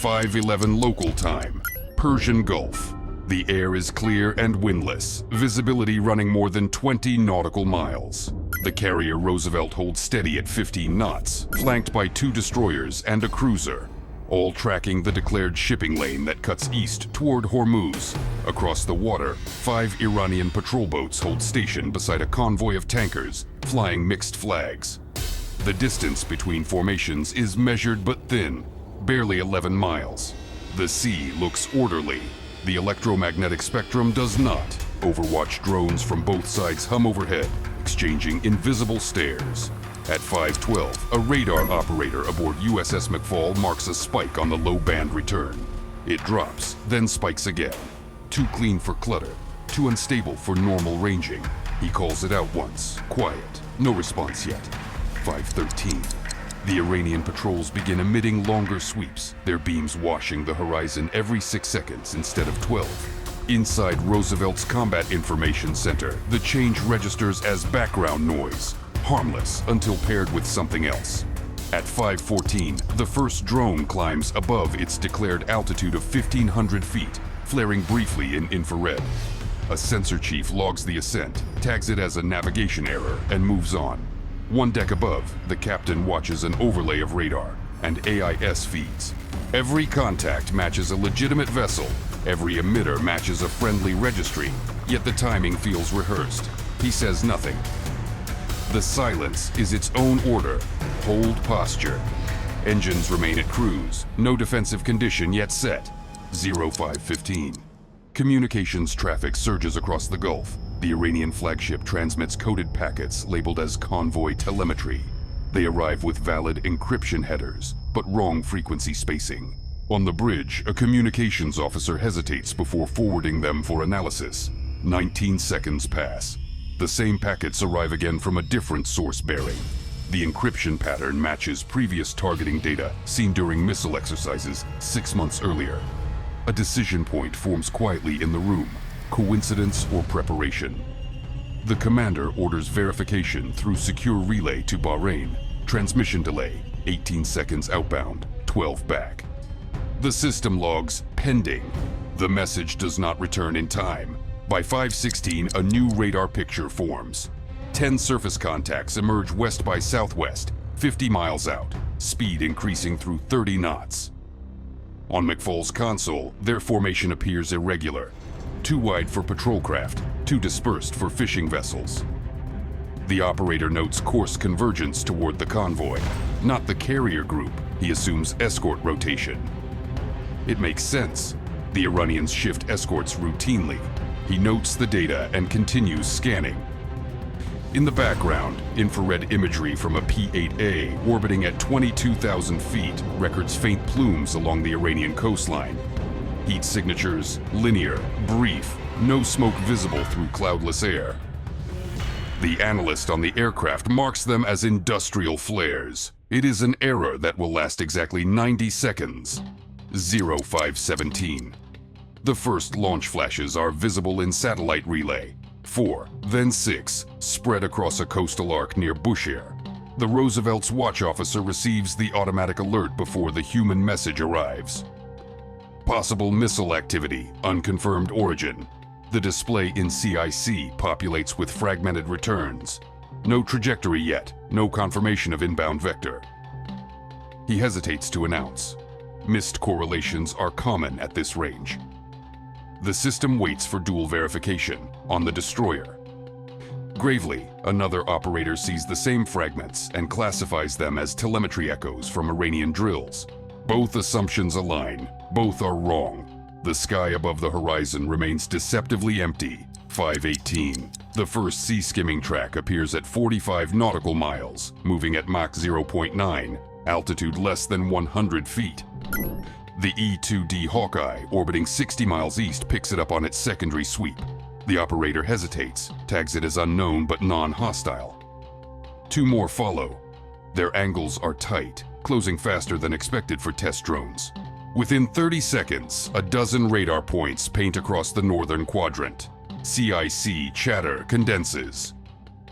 5:11 local time, Persian Gulf. The air is clear and windless, visibility running more than 20 nautical miles. The carrier Roosevelt holds steady at 15 knots, flanked by 2 destroyers and a cruiser, all tracking the declared shipping lane that cuts east toward Hormuz. Across the water, 5 Iranian patrol boats hold station beside a convoy of tankers, flying mixed flags. The distance between formations is measured but thin, barely 11 miles. The sea looks orderly. The electromagnetic spectrum does not. Overwatch drones from both sides hum overhead, exchanging invisible stares. At 5:12, a radar operator aboard USS McFall marks a spike on the low-band return. It drops, then spikes again. Too clean for clutter, too unstable for normal ranging. He calls it out once, quiet, no response yet. 5:13. The Iranian patrols begin emitting longer sweeps, their beams washing the horizon every 6 seconds instead of 12. Inside Roosevelt's Combat Information Center, the change registers as background noise, harmless until paired with something else. At 5:14, the first drone climbs above its declared altitude of 1,500 feet, flaring briefly in infrared. A sensor chief logs the ascent, tags it as a navigation error, and moves on. One deck above, the captain watches an overlay of radar and AIS feeds. Every contact matches a legitimate vessel. Every emitter matches a friendly registry, yet the timing feels rehearsed. He says nothing. The silence is its own order. Hold posture. Engines remain at cruise. No defensive condition yet set. 0515. Communications traffic surges across the Gulf. The Iranian flagship transmits coded packets labeled as convoy telemetry. They arrive with valid encryption headers, but wrong frequency spacing. On the bridge, a communications officer hesitates before forwarding them for analysis. 19 seconds pass. The same packets arrive again from a different source bearing. The encryption pattern matches previous targeting data seen during missile exercises 6 months earlier. A decision point forms quietly in the room. Coincidence or preparation? The commander orders verification through secure relay to Bahrain. Transmission delay, 18 seconds outbound, 12 back. The system logs, pending. The message does not return in time. By 5:16, a new radar picture forms. 10 surface contacts emerge west by southwest, 50 miles out, speed increasing through 30 knots. On McFall's console, their formation appears irregular. Too wide for patrol craft, too dispersed for fishing vessels. The operator notes course convergence toward the convoy, not the carrier group. He assumes escort rotation. It makes sense. The Iranians shift escorts routinely. He notes the data and continues scanning. In the background, infrared imagery from a P-8A orbiting at 22,000 feet records faint plumes along the Iranian coastline. Heat signatures, linear, brief, no smoke visible through cloudless air. The analyst on the aircraft marks them as industrial flares. It is an error that will last exactly 90 seconds. 0517. The first launch flashes are visible in satellite relay. 4, then 6, spread across a coastal arc near Bushehr. The Roosevelt's watch officer receives the automatic alert before the human message arrives. Possible missile activity, unconfirmed origin. The display in CIC populates with fragmented returns. No trajectory yet, no confirmation of inbound vector. He hesitates to announce. Missed correlations are common at this range. The system waits for dual verification on the destroyer. Gravely, another operator sees the same fragments and classifies them as telemetry echoes from Iranian drills. Both assumptions align. Both are wrong. The sky above the horizon remains deceptively empty. 518. The first sea skimming track appears at 45 nautical miles, moving at Mach 0.9, altitude less than 100 feet. The E-2D Hawkeye, orbiting 60 miles east, picks it up on its secondary sweep. The operator hesitates, tags it as unknown but non-hostile. 2 more follow. Their angles are tight, closing faster than expected for test drones. Within 30 seconds, a dozen radar points paint across the northern quadrant. CIC chatter condenses.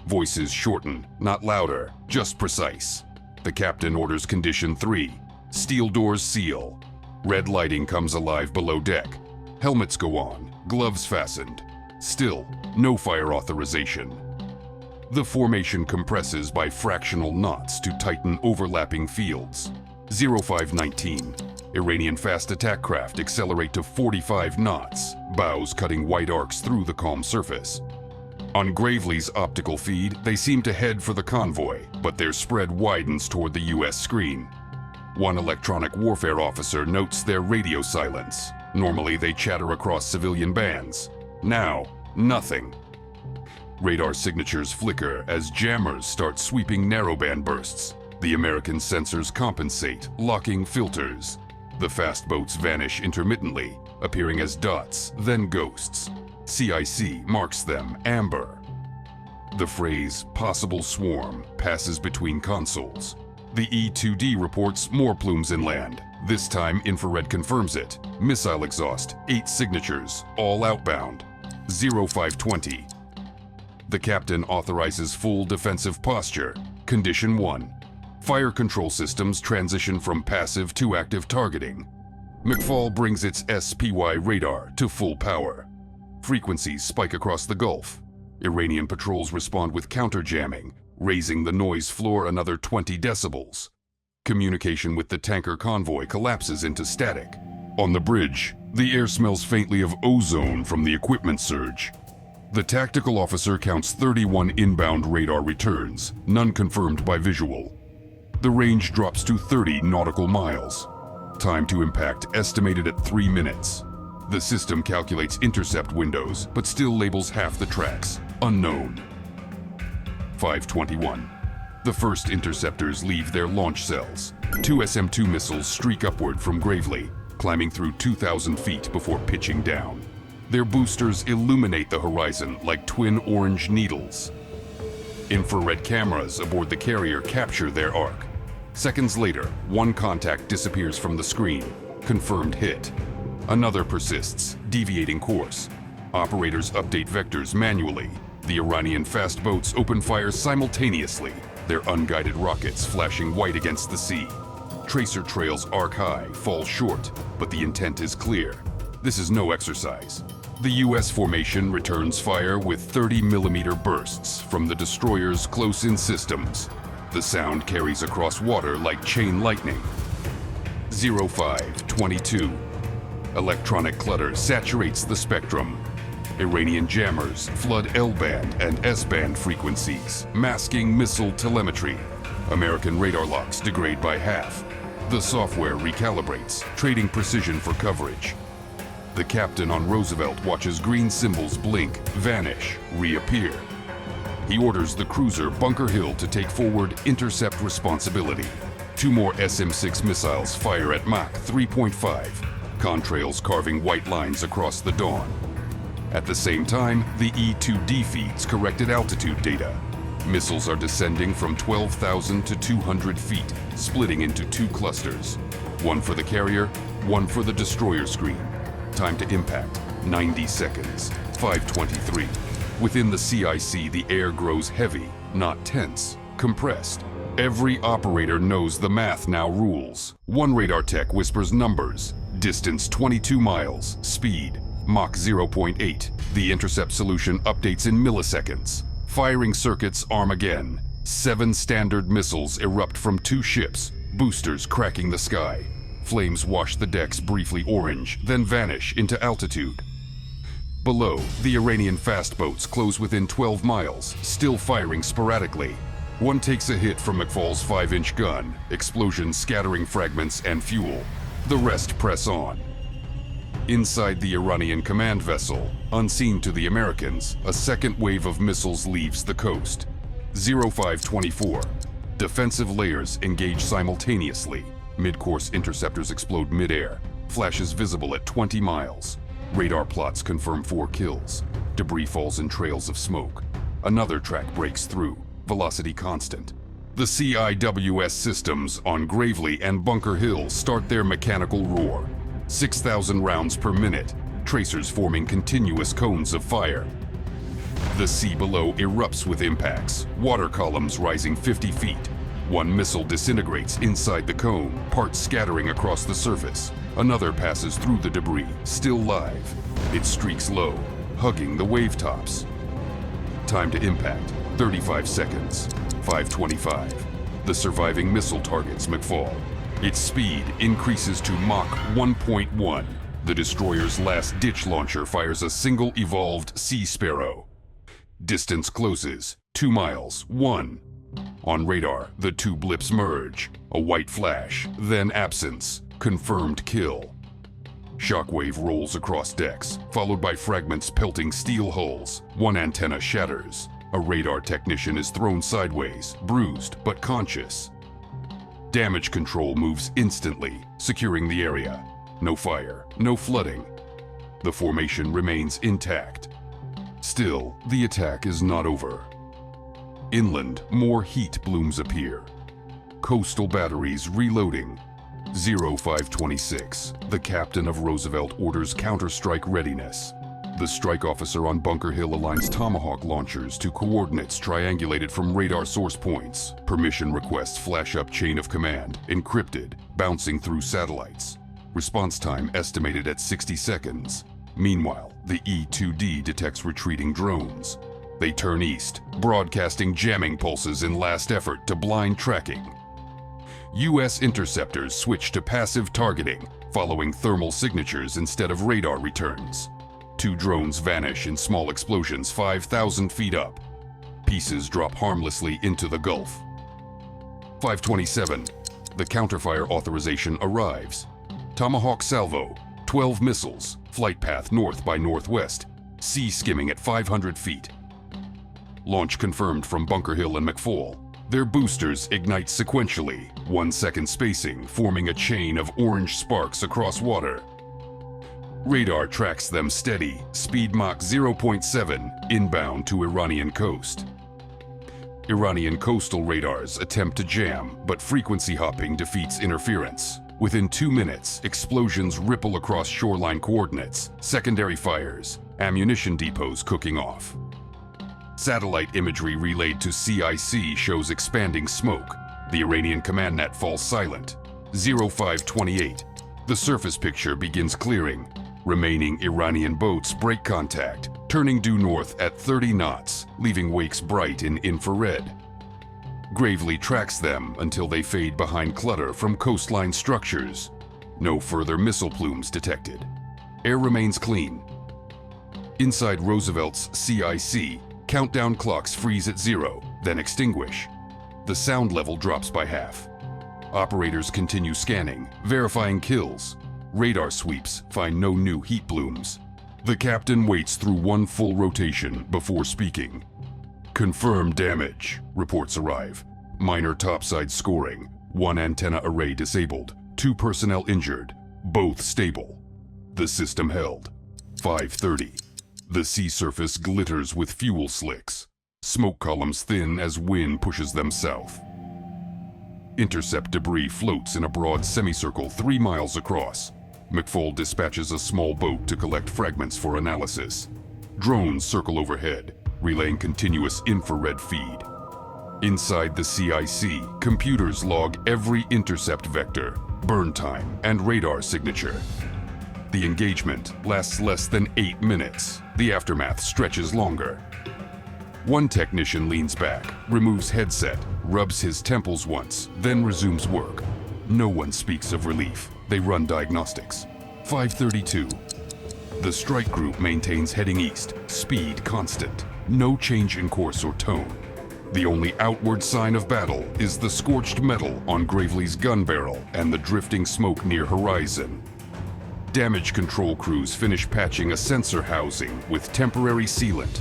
Voices shorten, not louder, just precise. The captain orders condition 3. Steel doors seal. Red lighting comes alive below deck. Helmets go on, gloves fastened. Still, no fire authorization. The formation compresses by fractional knots to tighten overlapping fields. 0519. Iranian fast attack craft accelerate to 45 knots, bows cutting white arcs through the calm surface. On Gravely's optical feed, they seem to head for the convoy, but their spread widens toward the US screen. One electronic warfare officer notes their radio silence. Normally they chatter across civilian bands. Now, nothing. Radar signatures flicker as jammers start sweeping narrowband bursts. The American sensors compensate, locking filters. The fast boats vanish intermittently, appearing as dots, then ghosts. CIC marks them amber. The phrase "possible swarm" passes between consoles. The E-2D reports more plumes inland. This time infrared confirms it. Missile exhaust, 8 signatures, all outbound. 0520. The captain authorizes full defensive posture. Condition 1. Fire control systems transition from passive to active targeting. McFall brings its SPY radar to full power. Frequencies spike across the Gulf. Iranian patrols respond with counter-jamming, raising the noise floor another 20 decibels. Communication with the tanker convoy collapses into static. On the bridge, the air smells faintly of ozone from the equipment surge. The tactical officer counts 31 inbound radar returns, none confirmed by visual. The range drops to 30 nautical miles. Time to impact estimated at 3 minutes. The system calculates intercept windows, but still labels half the tracks, unknown. 521. The first interceptors leave their launch cells. 2 SM-2 missiles streak upward from Gravely, climbing through 2,000 feet before pitching down. Their boosters illuminate the horizon like twin orange needles. Infrared cameras aboard the carrier capture their arc. Seconds later, one contact disappears from the screen. Confirmed hit. Another persists, deviating course. Operators update vectors manually. The Iranian fast boats open fire simultaneously, their unguided rockets flashing white against the sea. Tracer trails arc high, fall short, but the intent is clear. This is no exercise. The US formation returns fire with 30mm bursts from the destroyers close in systems. The sound carries across water like chain lightning. 0522. Electronic clutter saturates the spectrum. Iranian jammers flood L-band and S-band frequencies, masking missile telemetry. American radar locks degrade by half. The software recalibrates, trading precision for coverage. The captain on Roosevelt watches green symbols blink, vanish, reappear. He orders the cruiser Bunker Hill to take forward intercept responsibility. 2 more SM-6 missiles fire at Mach 3.5, contrails carving white lines across the dawn. At the same time, the E-2D feeds corrected altitude data. Missiles are descending from 12,000 to 200 feet, splitting into 2 clusters. One for the carrier, one for the destroyer screen. Time to impact, 90 seconds, 523. Within the CIC, the air grows heavy, not tense, compressed. Every operator knows the math now rules. One radar tech whispers numbers. Distance 22 miles, speed Mach 0.8. The intercept solution updates in milliseconds. Firing circuits arm again. 7 standard missiles erupt from 2 ships, boosters cracking the sky. Flames wash the decks briefly orange, then vanish into altitude. Below, the Iranian fast boats close within 12 miles, still firing sporadically. One takes a hit from McFall's 5-inch gun, explosions scattering fragments and fuel. The rest press on. Inside the Iranian command vessel, unseen to the Americans, a second wave of missiles leaves the coast. 0524. Defensive layers engage simultaneously. Mid-course interceptors explode mid-air. Flashes visible at 20 miles. Radar plots confirm 4 kills. Debris falls in trails of smoke. Another track breaks through, velocity constant. The CIWS systems on Gravely and Bunker Hill start their mechanical roar. 6,000 rounds per minute, tracers forming continuous cones of fire. The sea below erupts with impacts, water columns rising 50 feet. One missile disintegrates inside the cone, parts scattering across the surface. Another passes through the debris, still live. It streaks low, hugging the wave tops. Time to impact, 35 seconds, 5:25. The surviving missile targets McFall. Its speed increases to Mach 1.1. The destroyer's last-ditch launcher fires a single evolved Sea Sparrow. Distance closes, 2 miles, 1. On radar, the two blips merge. A white flash, then absence. Confirmed kill. Shockwave rolls across decks, followed by fragments pelting steel hulls. One antenna shatters. A radar technician is thrown sideways, bruised but conscious. Damage control moves instantly, securing the area. No fire, no flooding. The formation remains intact. Still, the attack is not over. Inland, more heat blooms appear. Coastal batteries reloading. 0526, the captain of Roosevelt orders counterstrike readiness. The strike officer on Bunker Hill aligns Tomahawk launchers to coordinates triangulated from radar source points. Permission requests flash up chain of command, encrypted, bouncing through satellites. Response time estimated at 60 seconds. Meanwhile, the E-2D detects retreating drones. They turn east, broadcasting jamming pulses in last effort to blind tracking. U.S. interceptors switch to passive targeting, following thermal signatures instead of radar returns. Two drones vanish in small explosions 5,000 feet up. Pieces drop harmlessly into the Gulf. 527. The counterfire authorization arrives. Tomahawk salvo, 12 missiles, flight path north by northwest, sea skimming at 500 feet. Launch confirmed from Bunker Hill and McFall. Their boosters ignite sequentially, 1 second spacing, forming a chain of orange sparks across water. Radar tracks them steady, speed Mach 0.7, inbound to Iranian coast. Iranian coastal radars attempt to jam, but frequency hopping defeats interference. Within 2 minutes, explosions ripple across shoreline coordinates, secondary fires, ammunition depots cooking off. Satellite imagery relayed to CIC shows expanding smoke. The Iranian command net falls silent. 0528. The surface picture begins clearing. Remaining Iranian boats break contact, turning due north at 30 knots, leaving wakes bright in infrared. Gravely tracks them until they fade behind clutter from coastline structures. No further missile plumes detected. Air remains clean. Inside Roosevelt's CIC, countdown clocks freeze at 0, then extinguish. The sound level drops by half. Operators continue scanning, verifying kills. Radar sweeps find no new heat blooms. The captain waits through one full rotation before speaking. Confirmed damage, reports arrive. Minor topside scoring, 1 antenna array disabled, 2 personnel injured, both stable. The system held. 5:30. The sea surface glitters with fuel slicks. Smoke columns thin as wind pushes them south. Intercept debris floats in a broad semicircle 3 miles across. McFall dispatches a small boat to collect fragments for analysis. Drones circle overhead, relaying continuous infrared feed. Inside the CIC, computers log every intercept vector, burn time, and radar signature. The engagement lasts less than 8 minutes. The aftermath stretches longer. One technician leans back, removes headset, rubs his temples once, then resumes work. No one speaks of relief. They run diagnostics. 5:32. The strike group maintains heading east, speed constant. No change in course or tone. The only outward sign of battle is the scorched metal on Gravely's gun barrel and the drifting smoke near horizon. Damage control crews finish patching a sensor housing with temporary sealant.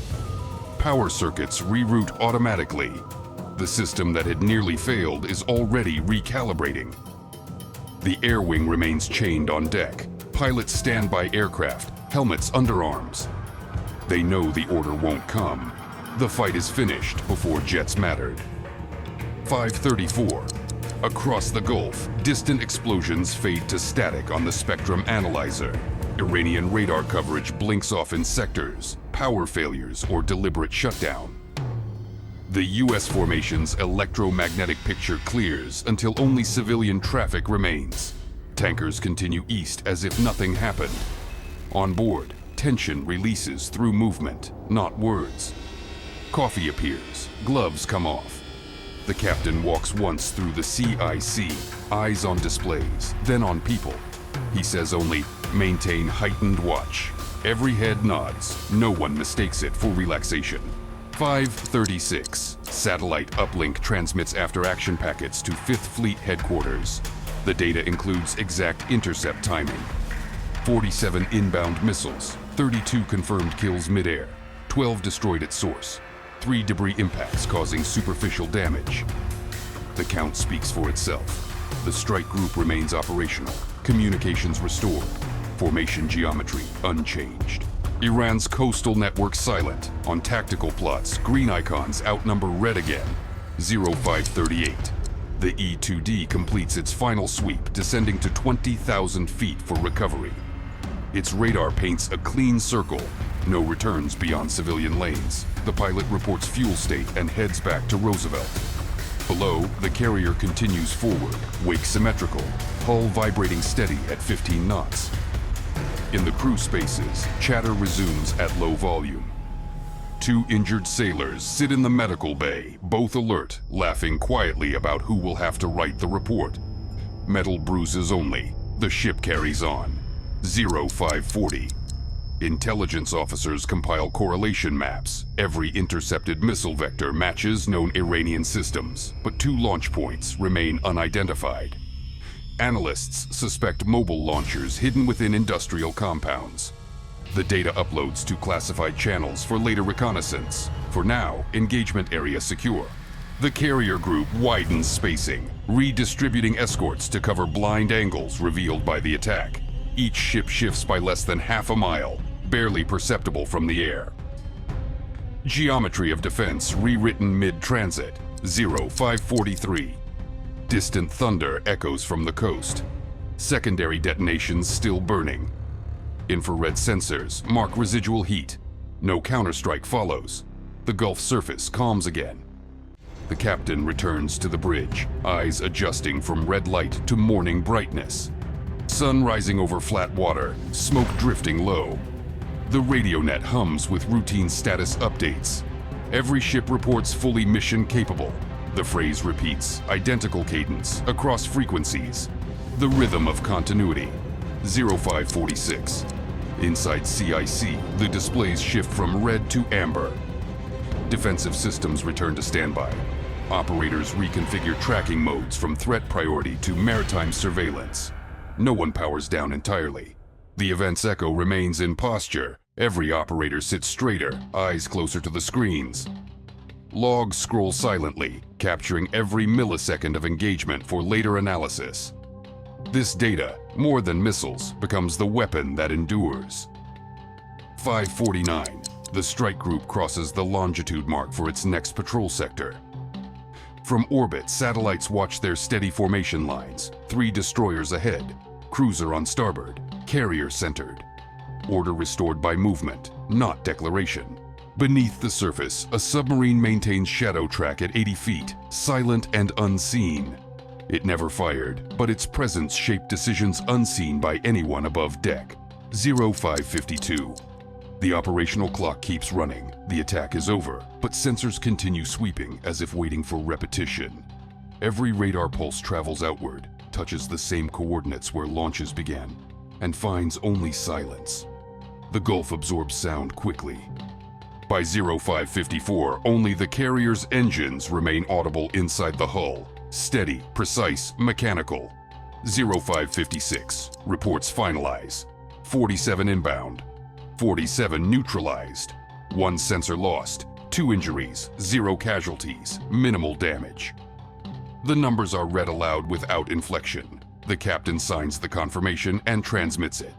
Power circuits reroute automatically. The system that had nearly failed is already recalibrating. The air wing remains chained on deck. Pilots stand by aircraft, helmets underarms. They know the order won't come. The fight is finished before jets mattered. 5:34. Across the Gulf, distant explosions fade to static on the spectrum analyzer. Iranian radar coverage blinks off in sectors, power failures, or deliberate shutdown. The U.S. formation's electromagnetic picture clears until only civilian traffic remains. Tankers continue east as if nothing happened. On board, tension releases through movement, not words. Coffee appears, gloves come off. The captain walks once through the CIC, eyes on displays, then on people. He says only, "Maintain heightened watch." Every head nods, no one mistakes it for relaxation. 5:36, satellite uplink transmits after-action packets to 5th Fleet headquarters. The data includes exact intercept timing. 47 inbound missiles, 32 confirmed kills midair, 12 destroyed at source, 3 debris impacts causing superficial damage. The count speaks for itself. The strike group remains operational, communications restored, formation geometry unchanged. Iran's coastal network silent. On tactical plots, green icons outnumber red again. 0538. The E-2D completes its final sweep, descending to 20,000 feet for recovery. Its radar paints a clean circle. No returns beyond civilian lanes. The pilot reports fuel state and heads back to Roosevelt. Below, the carrier continues forward, wake symmetrical, hull vibrating steady at 15 knots. In the crew spaces, chatter resumes at low volume. 2 injured sailors sit in the medical bay, both alert, laughing quietly about who will have to write the report. Metal bruises only. The ship carries on. 0540. Intelligence officers compile correlation maps. Every intercepted missile vector matches known Iranian systems, but 2 launch points remain unidentified. Analysts suspect mobile launchers hidden within industrial compounds. The data uploads to classified channels for later reconnaissance. For now, engagement area secure. The carrier group widens spacing, redistributing escorts to cover blind angles revealed by the attack. Each ship shifts by less than half a mile, barely perceptible from the air. Geometry of defense rewritten mid-transit. 0543. Distant thunder echoes from the coast. Secondary detonations still burning. Infrared sensors mark residual heat. No counterstrike follows. The Gulf surface calms again. The captain returns to the bridge, eyes adjusting from red light to morning brightness. Sun rising over flat water, smoke drifting low. The radio net hums with routine status updates. Every ship reports fully mission capable. The phrase repeats, identical cadence, across frequencies. The rhythm of continuity. 0546. Inside CIC, the displays shift from red to amber. Defensive systems return to standby. Operators reconfigure tracking modes from threat priority to maritime surveillance. No one powers down entirely. The event's echo remains in posture. Every operator sits straighter, eyes closer to the screens. Logs scroll silently, capturing every millisecond of engagement for later analysis. This data, more than missiles, becomes the weapon that endures. 549. The strike group crosses the longitude mark for its next patrol sector. From orbit, satellites watch their steady formation lines. 3 destroyers ahead, cruiser on starboard, carrier centered. Order restored by movement, not declaration. Beneath the surface, a submarine maintains shadow track at 80 feet, silent and unseen. It never fired, but its presence shaped decisions unseen by anyone above deck. 0552. The operational clock keeps running. The attack is over, but sensors continue sweeping as if waiting for repetition. Every radar pulse travels outward, touches the same coordinates where launches began, and finds only silence. The Gulf absorbs sound quickly. By 0554, only the carrier's engines remain audible inside the hull. Steady, precise, mechanical. 0556, reports finalize. 47 inbound. 47 neutralized. 1 sensor lost. 2 injuries, 0 casualties, minimal damage. The numbers are read aloud without inflection. The captain signs the confirmation and transmits it.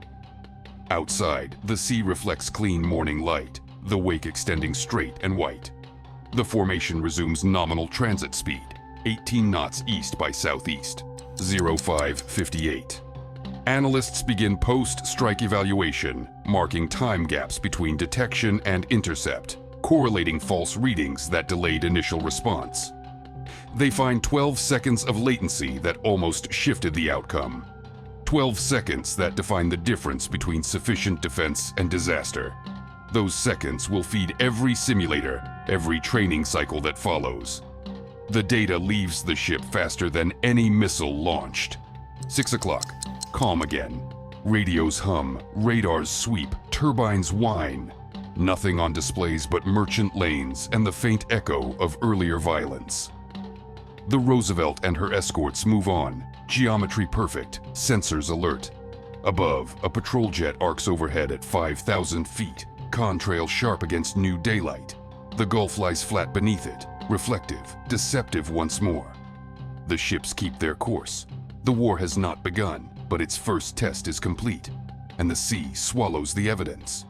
Outside, the sea reflects clean morning light, the wake extending straight and white. The formation resumes nominal transit speed, 18 knots east by southeast. 0558. Analysts begin post-strike evaluation, marking time gaps between detection and intercept. correlating false readings that delayed initial response. They find 12 seconds of latency that almost shifted the outcome. 12 seconds that define the difference between sufficient defense and disaster. Those seconds will feed every simulator, every training cycle that follows. The data leaves the ship faster than any missile launched. 6 o'clock, calm again. Radios hum, radars sweep, turbines whine. Nothing on displays but merchant lanes and the faint echo of earlier violence. The Roosevelt and her escorts move on, geometry perfect, sensors alert. Above, a patrol jet arcs overhead at 5,000 feet, contrail sharp against new daylight. The Gulf lies flat beneath it, reflective, deceptive once more. The ships keep their course. The war has not begun, but its first test is complete, and the sea swallows the evidence.